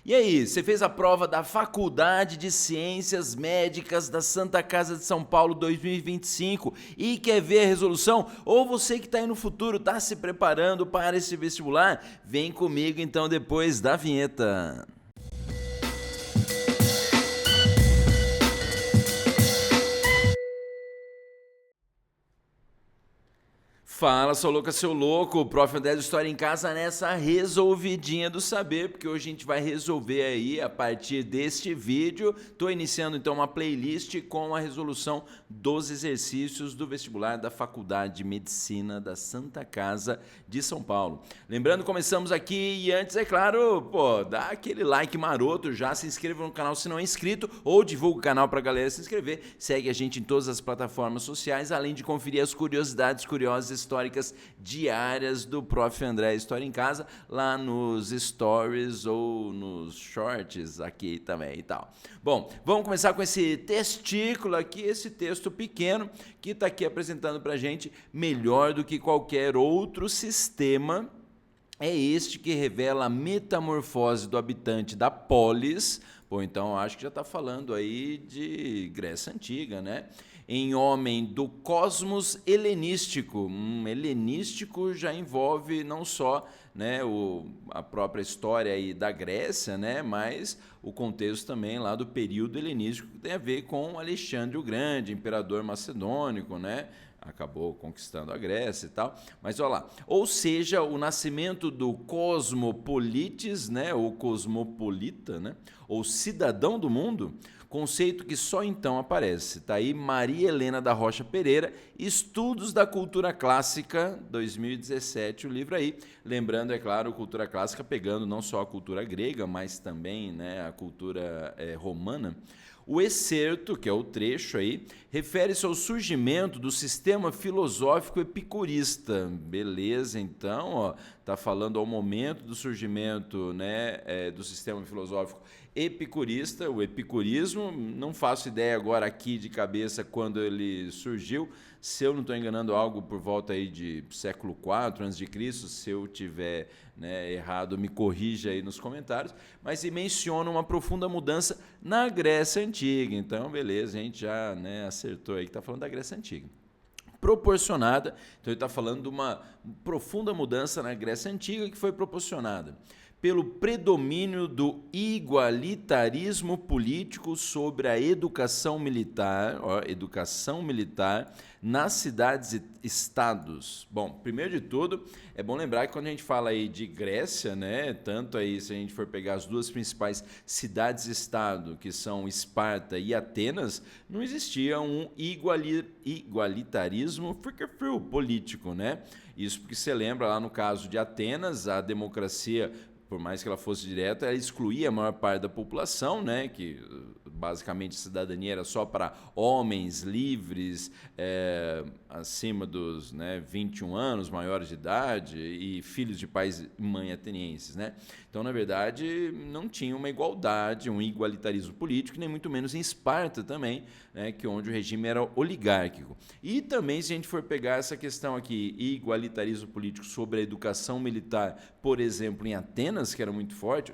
E aí, você fez a prova da Faculdade de Ciências Médicas da Santa Casa de São Paulo 2025 e quer ver a resolução? Ou você que está aí no futuro está se preparando para esse vestibular? Vem comigo então depois da vinheta. Fala, sou louca, seu louco, o Prof. André do História em Casa nessa resolvidinha do saber, porque hoje a gente vai resolver aí a partir deste vídeo. Estou iniciando então uma playlist com a resolução dos exercícios do vestibular da Faculdade de Medicina da Santa Casa de São Paulo. Lembrando, começamos aqui e antes, é claro, dá aquele like maroto, já se inscreva no canal se não é inscrito ou divulga o canal para a galera se inscrever. Segue a gente em todas as plataformas sociais, além de conferir as curiosidades curiosas históricas diárias do Prof. André História em Casa, lá nos stories ou nos shorts aqui também e tal. Bom, vamos começar com esse testículo aqui, esse texto pequeno que está aqui apresentando para a gente melhor do que qualquer outro sistema. É este que revela a metamorfose do habitante da polis. Bom, então acho que já está falando aí de Grécia Antiga, né? Em homem do cosmos helenístico. Helenístico já envolve não só, né, a própria história aí da Grécia, né, mas o contexto também lá do período helenístico que tem a ver com Alexandre o Grande, imperador macedônico, né? Acabou conquistando a Grécia e tal, mas olha lá, ou seja, o nascimento do cosmopolites, né, ou cosmopolita, né, ou cidadão do mundo, conceito que só então aparece. Está aí Maria Helena da Rocha Pereira, Estudos da Cultura Clássica, 2017, o livro aí. Lembrando, é claro, cultura clássica pegando não só a cultura grega, mas também, né, a cultura romana. O excerto, que é o trecho aí, refere-se ao surgimento do sistema filosófico epicurista. Beleza, então, está falando ao momento do surgimento, né, do sistema filosófico epicurista, o epicurismo. Não faço ideia agora aqui de cabeça quando ele surgiu. Se eu não estou enganando, algo por volta aí de século IV a.C., se eu tiver, né, errado, me corrija aí nos comentários, mas se menciona uma profunda mudança na Grécia Antiga. Então, beleza, a gente já, né, acertou aí que está falando da Grécia Antiga. Proporcionada, então ele está falando de uma profunda mudança na Grécia Antiga que foi proporcionada pelo predomínio do igualitarismo político sobre a educação militar, nas cidades e estados. Bom, primeiro de tudo, é bom lembrar que quando a gente fala aí de Grécia, né, tanto aí se a gente for pegar as duas principais cidades-estado, que são Esparta e Atenas, não existia um igualitarismo político, né? Isso porque você lembra lá no caso de Atenas, a democracia, por mais que ela fosse direta, ela excluía a maior parte da população, né, que basicamente a cidadania era só para homens livres, acima dos, né, 21 anos, maiores de idade, e filhos de pais e mãe atenienses, né? Então, na verdade, não tinha uma igualdade, um igualitarismo político, nem muito menos em Esparta também, né, que onde o regime era oligárquico. E também, se a gente for pegar essa questão aqui, igualitarismo político sobre a educação militar, por exemplo, em Atenas, que era muito forte,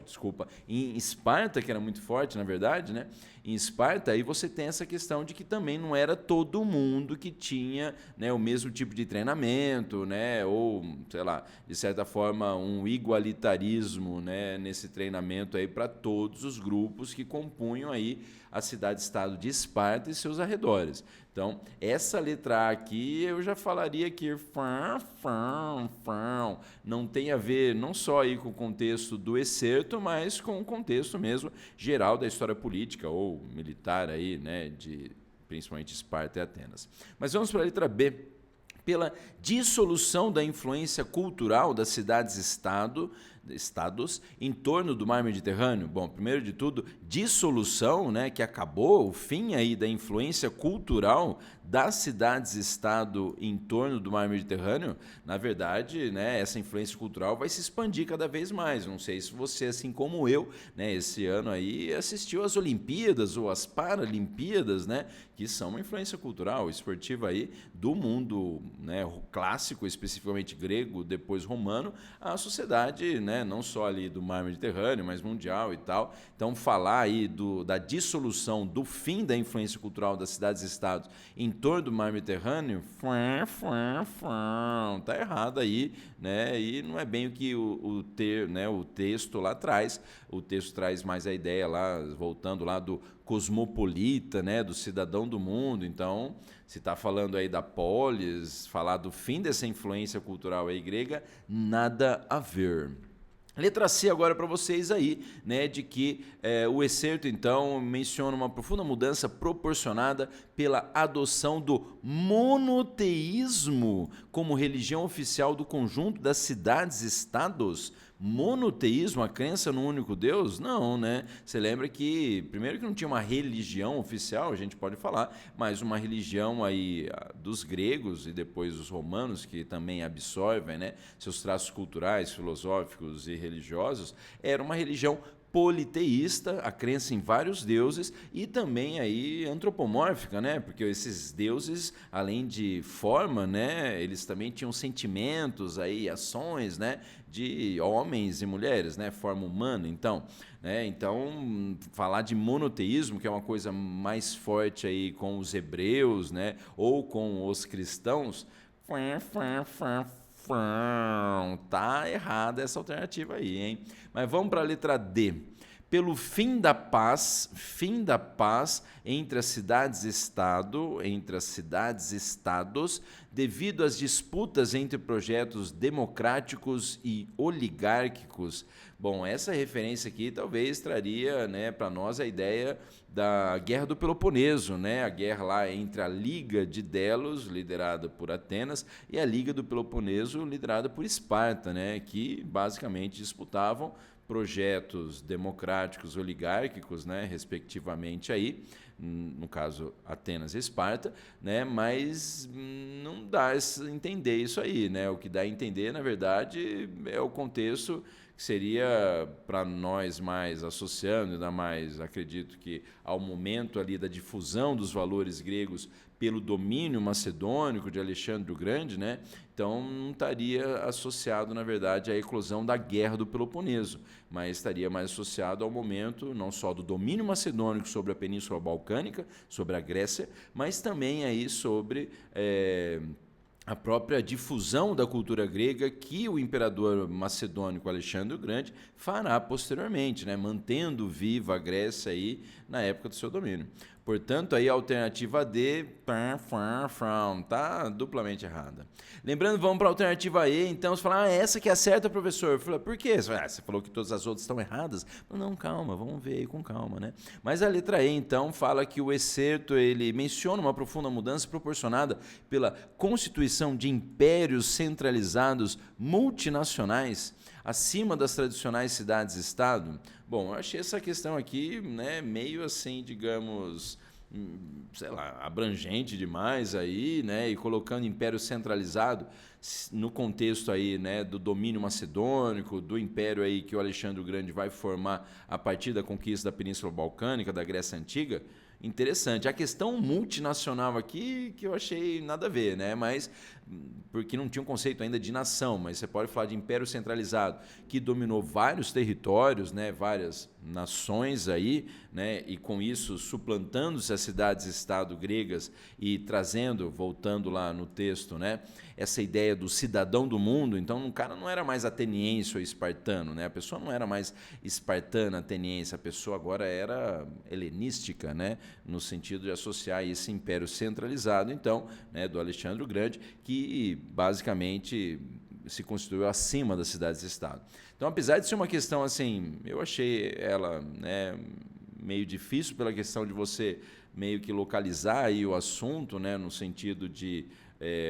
em Esparta, que era muito forte, na verdade, né? Em Esparta, aí você tem essa questão de que também não era todo mundo que tinha, né, o mesmo tipo de treinamento, né, ou, sei lá, de certa forma, um igualitarismo, né, nesse treinamento aí para todos os grupos que compunham aí a cidade-estado de Esparta e seus arredores. Então, essa letra A aqui, eu já falaria que não tem a ver não só aí com o contexto do excerto, mas com o contexto mesmo geral da história política ou militar aí, né, de principalmente Esparta e Atenas. Mas vamos para a letra B. Pela dissolução da influência cultural das estados em torno do mar Mediterrâneo. Bom, primeiro de tudo, dissolução, né, que acabou, o fim aí da influência cultural das cidades-estado em torno do mar Mediterrâneo. Na verdade, né, essa influência cultural vai se expandir cada vez mais. Não sei se você, assim como eu, né, esse ano aí assistiu às Olimpíadas ou às Paralimpíadas, né, que são uma influência cultural, esportiva aí do mundo, né, clássico, especificamente grego, depois romano, à sociedade, né, né? Não só ali do mar Mediterrâneo, mas mundial e tal. Então, falar aí da dissolução, do fim da influência cultural das cidades-estados em torno do mar Mediterrâneo, tá errado aí, né? E não é bem o que o texto lá traz. O texto traz mais a ideia lá, voltando lá do cosmopolita, né, do cidadão do mundo. Então, se está falando aí da polis, falar do fim dessa influência cultural aí grega, nada a ver. Letra C agora para vocês aí, né, de que o excerto, então, menciona uma profunda mudança proporcionada pela adoção do monoteísmo como religião oficial do conjunto das cidades-estados. Monoteísmo, a crença no único Deus? Não, né? Você lembra que, primeiro que não tinha uma religião oficial, a gente pode falar, mas uma religião aí dos gregos e depois dos romanos, que também absorvem, né, seus traços culturais, filosóficos e religiosos, era uma religião politeísta, a crença em vários deuses e também aí antropomórfica, né? Porque esses deuses, além de forma, né, eles também tinham sentimentos aí, ações, né, de homens e mulheres, né, forma humana. Então, né, falar de monoteísmo, que é uma coisa mais forte aí com os hebreus, né, ou com os cristãos, tá errada essa alternativa aí, hein? Mas vamos para a letra D. Pelo fim da paz entre as cidades-estados, devido às disputas entre projetos democráticos e oligárquicos. Bom, essa referência aqui talvez traria, né, para nós a ideia da Guerra do Peloponeso, né? A guerra lá entre a Liga de Delos, liderada por Atenas, e a Liga do Peloponeso, liderada por Esparta, né? Que basicamente disputavam projetos democráticos oligárquicos, né, respectivamente aí, no caso Atenas e Esparta, né, mas não dá a entender isso aí, né? O que dá a entender, na verdade, é o contexto que seria para nós mais associando, ainda mais acredito que ao momento ali da difusão dos valores gregos pelo domínio macedônico de Alexandre o Grande, né? Então não estaria associado, na verdade, à eclosão da Guerra do Peloponeso, mas estaria mais associado ao momento não só do domínio macedônico sobre a Península Balcânica, sobre a Grécia, mas também aí sobre a própria difusão da cultura grega que o imperador macedônico Alexandre o Grande fará posteriormente, né, mantendo viva a Grécia aí na época do seu domínio. Portanto, aí a alternativa D tá duplamente errada. Lembrando, vamos para a alternativa E, então você fala, essa que é a certa, professor. Eu falo, por quê? Você falou que todas as outras estão erradas. Não, calma, vamos ver aí com calma, né? Mas a letra E, então, fala que o excerto, ele menciona uma profunda mudança proporcionada pela constituição de impérios centralizados multinacionais acima das tradicionais cidades-estado. Bom, eu achei essa questão aqui, né, meio assim, digamos, sei lá, abrangente demais aí, né, e colocando império centralizado no contexto aí, né, do domínio macedônico, do império aí que o Alexandre o Grande vai formar a partir da conquista da Península Balcânica, da Grécia Antiga. Interessante. A questão multinacional aqui que eu achei nada a ver, né? Mas porque não tinha um conceito ainda de nação, mas você pode falar de império centralizado que dominou vários territórios, né? Várias nações aí, né? E com isso suplantando-se as cidades-estado gregas e trazendo, voltando lá no texto, né? Essa ideia do cidadão do mundo. Então, o cara não era mais ateniense ou espartano, né? A pessoa não era mais espartana, ateniense, a pessoa agora era helenística, né? No sentido de associar esse império centralizado, então, né, do Alexandre o Grande, que basicamente se constituiu acima das cidades-estado. Então, apesar de ser uma questão assim, eu achei ela, né, meio difícil pela questão de você meio que localizar aí o assunto, né, no sentido de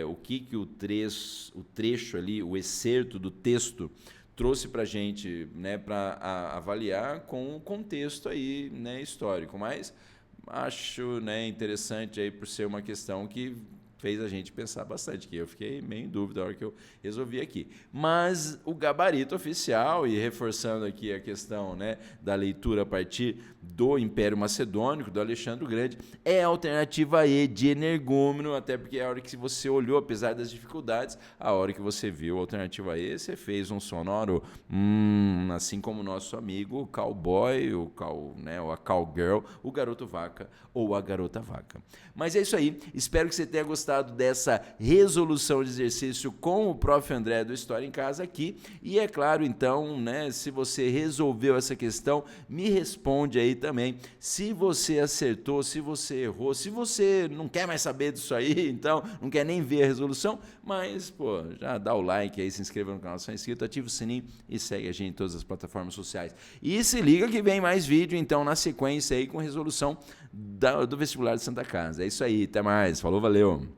o que o trecho ali, o excerto do texto trouxe para a gente, né, para avaliar com o contexto aí, né, histórico, mas acho, né, interessante aí por ser uma questão que fez a gente pensar bastante, que eu fiquei meio em dúvida na hora que eu resolvi aqui. Mas o gabarito oficial, e reforçando aqui a questão, né, da leitura a partir do Império Macedônico, do Alexandre o Grande, é a alternativa E de energúmeno, até porque a hora que você olhou, apesar das dificuldades, a hora que você viu a alternativa E, você fez um sonoro, assim como o nosso amigo o cowboy, ou a cowgirl, o garoto vaca ou a garota vaca. Mas é isso aí, espero que você tenha gostado dessa resolução de exercício com o Prof. André do História em Casa aqui. E é claro, então, né, se você resolveu essa questão, me responde aí também. Se você acertou, se você errou, se você não quer mais saber disso aí, então não quer nem ver a resolução, mas, pô, já dá o like aí, se inscreva no canal se não é inscrito, ativa o sininho e segue a gente em todas as plataformas sociais. E se liga que vem mais vídeo, então, na sequência aí com resolução do vestibular de Santa Casa. É isso aí, até mais. Falou, valeu!